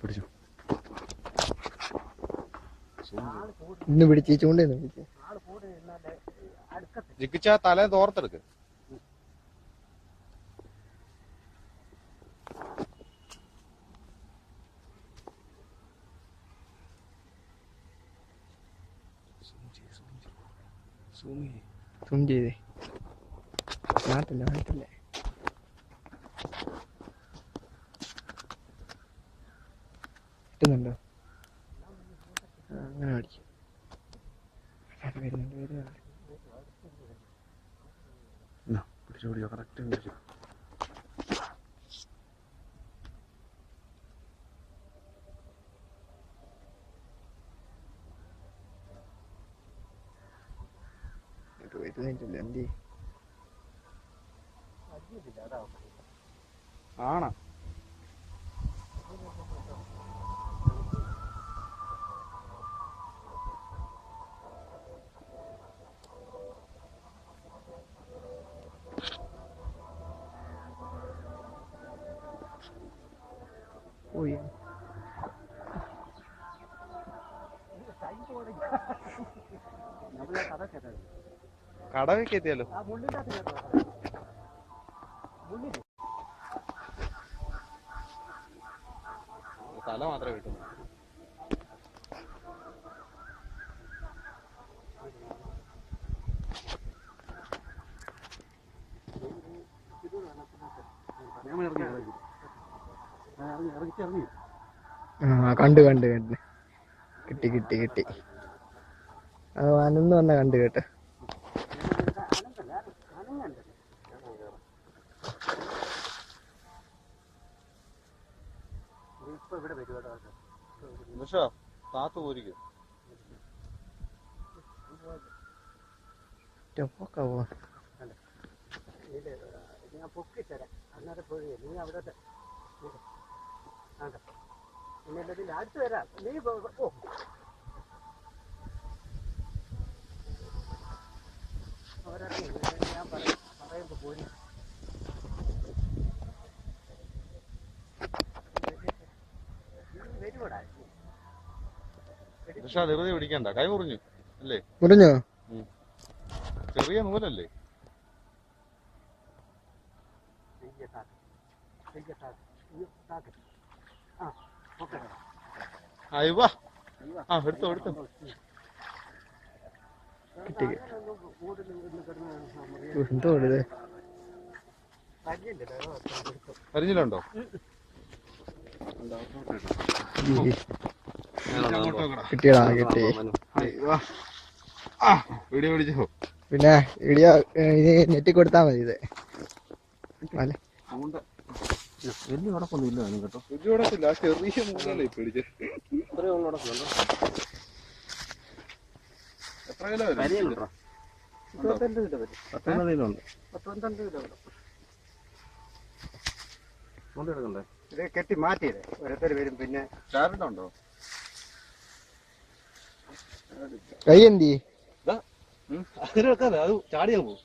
പിടിച്ചു. ഇന്ന് പിടിച്ച് ചൂണ്ടേന്ന് പിടിച്ചു. ജിക്കിച്ച തലേ തോർത്തെടുക്ക്. സൂം ചെയ്തേ. നാട്ടില്ല നാട്ടില്ല. കിട്ടുന്നുണ്ടോ? അങ്ങനെ പഠിക്കും. വരുന്നുണ്ട് വരുന്നുണ്ട്. പിടിച്ചോ പിടിച്ചോ, കറക്റ്റ് പിടിച്ചോ. വരുന്നില്ല എന്തി ആണോ? പോയി. കടവിക്ക് എത്തിയാലോ? തല മാത്രമേ കിട്ടുന്നു. കണ്ട് കണ്ട് കണ്ട് കിട്ടി കിട്ടി കിട്ടി. അത് അനന്ന് വന്ന കണ്ട് കേട്ട്. താത്ത് പോരിക്കും. ഞാൻ പൊക്കിത്തരാം. അന്നേരം പോയി നീ അവിടെ പിന്നെ അടുത്ത് വരാം. നീ ഓ അവരറിയ ഞാൻ പറയുമ്പോ പോയി വരുവാടാ. ധൃതി പിടിക്കണ്ട, കൈ മുറിഞ്ഞു അല്ലേ? മുറിഞ്ഞോ? ചെറിയ നൂലല്ലേ? എടുത്തോ എടുത്തോ. എന്തോ കരിഞ്ഞിലുണ്ടോ? കിട്ടിയടാ കിട്ടി. വീഡിയോ പിടിച്ചോ? പിന്നെ വീഡിയോ നെറ്റിൽ കൊടുത്താ മതി. ഇത് വലിയ ഉടക്കൊന്നും ഇല്ല കേട്ടോ. വലിയ ഉടക്കില്ല, ചെറിയ മൂന്നല്ലേ പിടിച്ച്. ഇത്രയും ഉടക്കുന്നുണ്ടോ? എത്ര കിലോ വരും? 22 കിലോ വരും. 19 കിലോ ഉണ്ട്. 12 കിലോ വരും. കൊണ്ടെടുക്കണ്ടേ? ഇത് കെട്ടി മാറ്റിയത് ഓരോരുത്തർ വരും. പിന്നെ ചാരനുണ്ടോ? കൈ എന്തി അതിന് വെക്കാതെ അത് ചാടിയാ പോകും.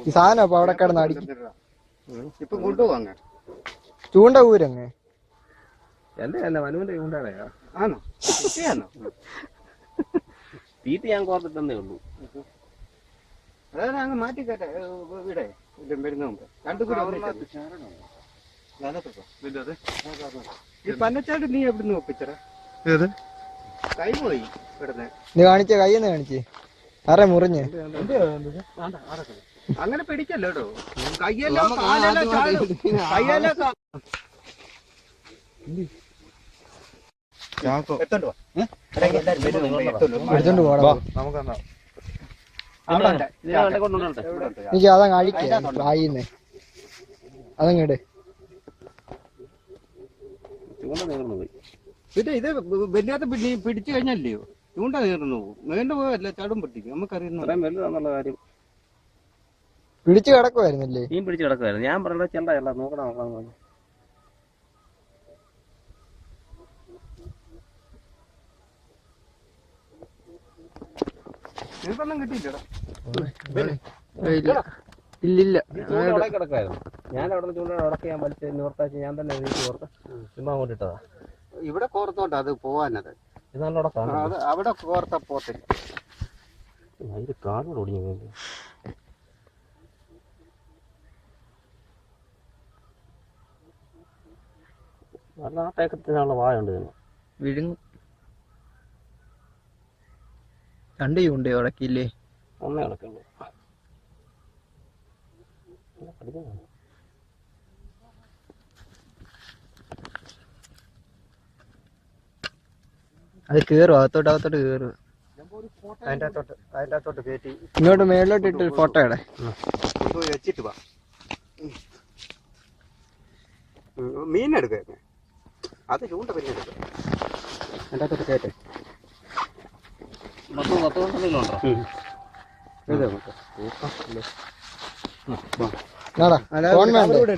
ഈ സാധനം അപ്പൊ അവിടെ കിടന്ന് അടിക്കും. ഇപ്പൊ കൊണ്ടുപോവാങ്ങ ചൂണ്ട ഊരങ്ങ്. എന്റെ അല്ല മനുവിന്റെ ചൂണ്ടാണോ? ആണോ? കുട്ടിയാണോ? തീറ്റ ഞാൻ കോർത്തിട്ടേ ഉള്ളൂ. അതാണ് അങ്ങ് മാറ്റിക്കട്ടെ. ഇവിടെ വരുന്ന മുമ്പ് രണ്ടു കൂടി ഈ പന്നച്ചാട് നീ എവിടുന്ന് ഒപ്പിച്ചറ? കൈ പോയി ഇവിടുന്ന്. നീ കാണിച്ച കൈന്ന് കാണിച്ച് ആരെ മുറിഞ്ഞ്. അങ്ങനെ പിടിക്കല്ലോ കേട്ടോ. കയ്യെല്ലാം കയ്യെല്ലാം എടുത്തോണ്ട് പോടാ. എനിക്ക് അതങ്ങ് അഴിക്ക വായിന്ന് അതങ്ങട്. പിന്നെ ഇത് വല്ലാത്ത പിടിച്ചു കഴിഞ്ഞല്ലയോ ചൂണ്ട നീർന്നു പോകും. നീണ്ടു പോയല്ല ചടും പൊട്ടിക്കും. നമുക്കറിയുന്ന കാര്യം പിടിച്ചു കിടക്കുവായിരുന്നല്ലേ? മീൻ പിടിച്ച് കിടക്കുവായിരുന്നു. ഞാൻ പറഞ്ഞ ചെല്ല നോക്കണം നോക്കണം. നിനക്കൊന്നും കിട്ടിയില്ലടാ. ഇല്ലില്ല. ചൂണ്ട കിടക്കായിരുന്നു. ഞാൻ അവിടെ നിന്ന് ചൂണ്ട ഉടക്കി ഞാൻ വലിച്ച് നിവർത്താച്ച് ഞാൻ തന്നെ എണീറ്റ് ഓർത്ത് ചുമ്മാ കൊണ്ടിട്ടതാ. ഇവിടെ കോർത്തോണ്ട് അത് പോവാനത്. ഇത് നല്ല ഉടക്കാണ്. അത് അവിടെ കോർത്ത പോത്തില്ല. അതിന്റെ കാടോട് ഓടിഞ്ഞു. നല്ല ആട്ടയക്കത്തിനുള്ള വായുണ്ട് ഇതിന്. വിഴുങ്ങും. 2 ചൂണ്ടയോ ഉടക്കിയില്ലേ? ഒന്നേ കിടക്കുള്ളൂ. അത് കേറും, അകത്തോട്ട് കേറും. അതിന്റെ അകത്തോട്ട് കയറ്റി ഇങ്ങോട്ട് മേളിലോട്ട് ഇട്ട് ഫോട്ടോ ഇടേ. കൊണ്ടുപോയി വെച്ചിട്ട് വാ. മീനെടുക്ക, അത് ചൂണ്ട പിന്നെ എടുക്കുക. അതിന്റെ അകത്തോട്ട് കയറ്റേ. 10 കൊണ്ടുണ്ടോ? ഫോൺ വേണ്ടേ?